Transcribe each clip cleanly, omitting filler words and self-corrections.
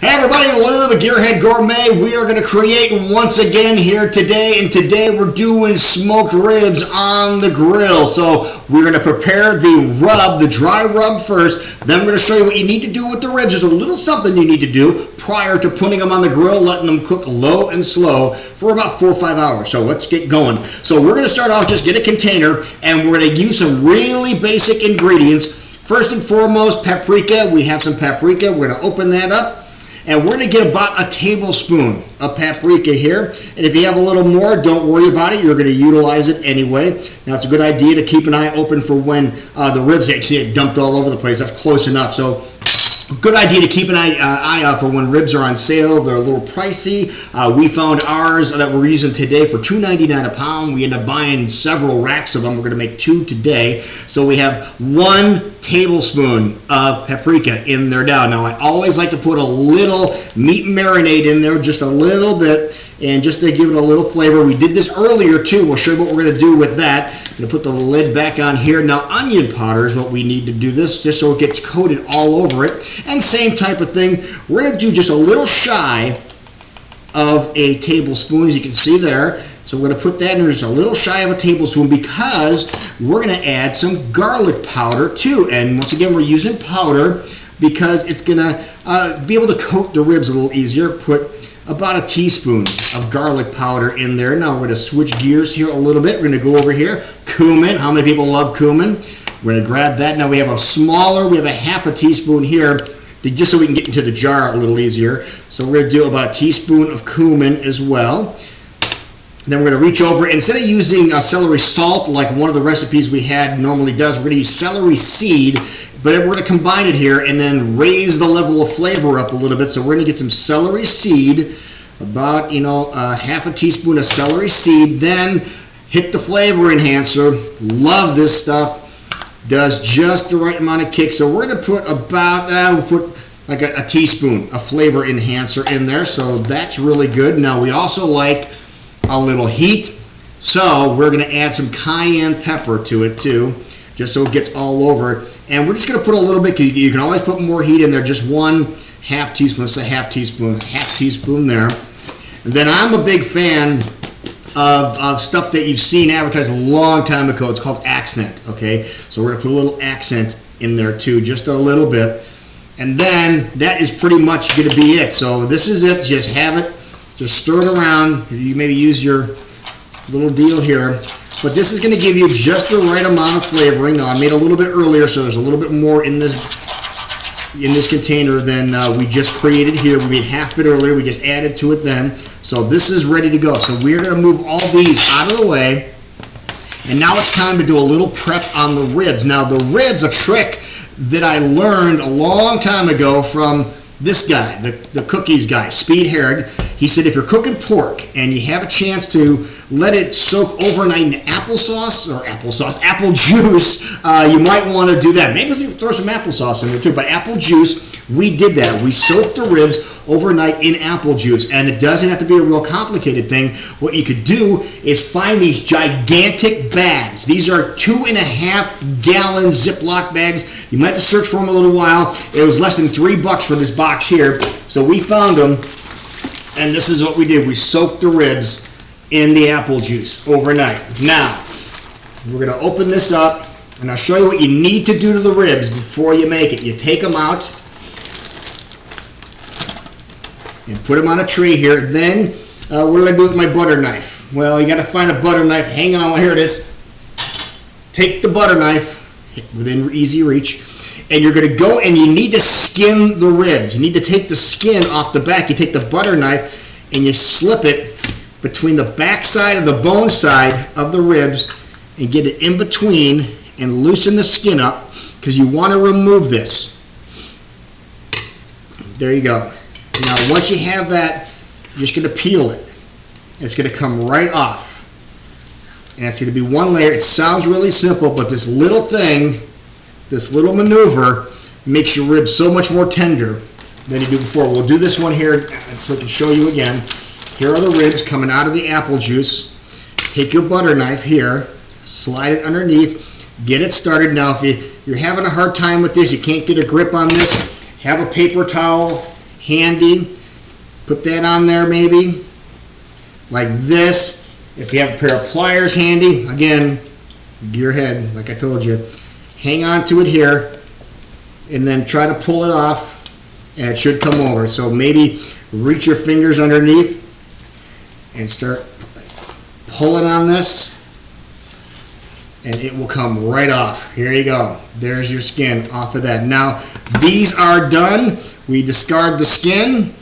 Hey everybody, Lou, the Gearhead Gourmet. We are going to create once again here today, and today we're doing smoked ribs on the grill. So we're going to prepare the rub, the dry rub first, then we're going to show you what you need to do with the ribs. There's a little something you need to do prior to putting them on the grill, letting them cook low and slow for about 4 or 5 hours. So let's get going. So we're going to start off, just get a container, and we're going to use some really basic ingredients. First and foremost, paprika. We have some paprika. We're going to open that up. And we're going to get about a tablespoon of paprika here. And if you have a little more, don't worry about it. You're going to utilize it anyway. Now, it's a good idea to keep an eye open for when the ribs actually get dumped all over the place. That's close enough. So, good idea to keep an eye out for when ribs are on sale. They're a little pricey. We found ours that we're using today for $2.99 a pound. We ended up buying several racks of them. We're going to make 2 today. So we have 1 tablespoon of paprika in there now. I always like to put a little meat marinade in there, just a little bit, and just to give it a little flavor. We did this earlier too. We'll show you what we're going to do with that. I'm going to put the lid back on here. Now, onion powder is what we need to do this, just so it gets coated all over it. And same type of thing. We're going to do just a little shy of a tablespoon, as you can see there. So we're going to put that in just a little shy of a tablespoon because we're going to add some garlic powder too. And once again, we're using powder because it's going to be able to coat the ribs a little easier. Put about a teaspoon of garlic powder in there. Now we're going to switch gears here a little bit. We're going to go over here. Cumin. How many people love cumin? We're going to grab that. Now we have a smaller, we have a half a teaspoon here, just so we can get into the jar a little easier. So we're going to do about a teaspoon of cumin as well. Then we're going to reach over, instead of using celery salt like one of the recipes we had normally does, we're going to use celery seed, but we're going to combine it here and then raise the level of flavor up a little bit. So we're going to get some celery seed, about half a teaspoon of celery seed, then hit the flavor enhancer. Love this stuff. Does just the right amount of kick. So we're going to put about, we'll put like a teaspoon of flavor enhancer in there. So that's really good. Now we also like a little heat. So we're going to add some cayenne pepper to it too, just so it gets all over. And we're just going to put a little bit, you can always put more heat in there, just 1/2 teaspoon, let's say half teaspoon there. And then I'm a big fan of stuff that you've seen advertised a long time ago. It's called accent, okay? So we're going to put a little accent in there too, just a little bit. And then that is pretty much going to be it. So this is it. Just have it. Just stir it around. You maybe use your little deal here. But this is going to give you just the right amount of flavoring. Now, I made a little bit earlier, so there's a little bit more in this container than we just created here. We made half of it earlier. We just added to it then. So this is ready to go. So we're going to move all these out of the way. And now it's time to do a little prep on the ribs. Now, the ribs, a trick that I learned a long time ago from this guy, the cookies guy, Speed Herrig. He said if you're cooking pork and you have a chance to let it soak overnight in apple juice, you might want to do that. Maybe throw some applesauce in there too, but apple juice, we did that. We soaked the ribs overnight in apple juice, and it doesn't have to be a real complicated thing. What you could do is find these gigantic bags. These are 2.5 gallon Ziploc bags. You might have to search for them a little while. It was less than $3 for this box here. So we found them, and this is what we did. We soaked the ribs in the apple juice overnight. Now, we're going to open this up, and I'll show you what you need to do to the ribs before you make it. You take them out and put them on a tray here. Then, what do I do with my butter knife? Well, you got to find a butter knife. Hang on, here it is. Take the butter knife within easy reach, and you're going to go and you need to skin the ribs. You need to take the skin off the back. You take the butter knife and you slip it between the back side of the bone side of the ribs and get it in between and loosen the skin up because you want to remove this. There you go. Now once you have that, you're just going to peel it. It's going to come right off. And it's going to be one layer. It sounds really simple, but this little thing, this little maneuver makes your ribs so much more tender than you do before. We'll do this one here so I can show you again. Here are the ribs coming out of the apple juice. Take your butter knife here, slide it underneath, get it started. Now if you're having a hard time with this, you can't get a grip on this, have a paper towel handy. Put that on there maybe, like this. If you have a pair of pliers handy, again, Gearhead, like I told you, hang on to it here, and then try to pull it off, and it should come over. So maybe reach your fingers underneath and start pulling on this, and it will come right off. Here you go. There's your skin off of that. Now, these are done. We discard the skin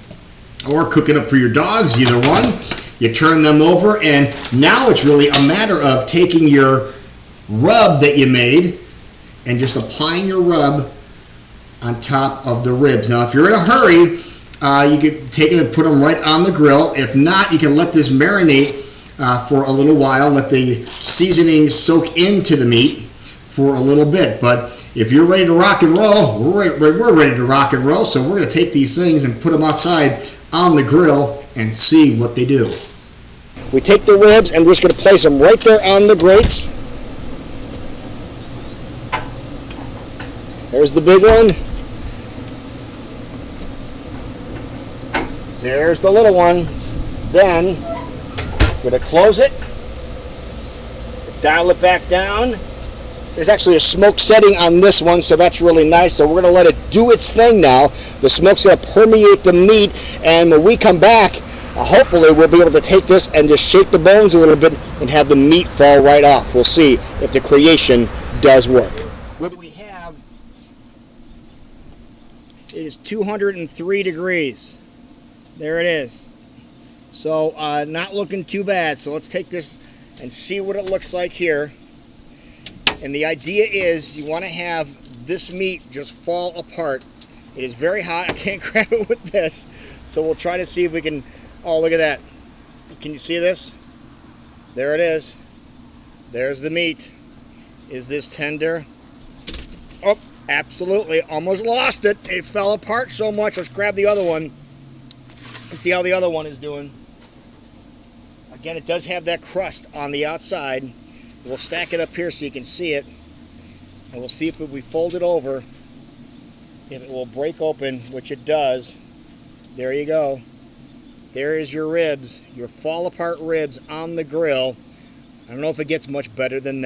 or cook it up for your dogs, either one. You turn them over, and now it's really a matter of taking your rub that you made and just applying your rub on top of the ribs. Now, if you're in a hurry, you can take it and put them right on the grill. If not, you can let this marinate for a little while. Let the seasoning soak into the meat for a little bit. But if you're ready to rock and roll, we're ready to rock and roll. So we're going to take these things and put them outside on the grill and see what they do. We take the ribs and we're just going to place them right there on the grates. There's the big one. There's the little one. Then we're going to close it, dial it back down. There's actually a smoke setting on this one, so that's really nice. So we're going to let it do its thing now. The smoke's going to permeate the meat, and when we come back, hopefully we'll be able to take this and just shake the bones a little bit and have the meat fall right off. We'll see if the creation does work. What we have is 203 degrees. There it is. So not looking too bad. So let's take this and see what it looks like here. And the idea is you want to have this meat just fall apart. It is very hot. I can't grab it with this. So we'll try to see if we can. Oh, look at that. Can you see this? There it is. There's the meat. Is this tender? Oh, absolutely. Almost lost it. It fell apart so much. Let's grab the other one and see how the other one is doing. Again, it does have that crust on the outside. We'll stack it up here so you can see it, and we'll see if we fold it over, if it will break open, which it does. There you go. There is your ribs, your fall apart ribs on the grill. I don't know if it gets much better than that.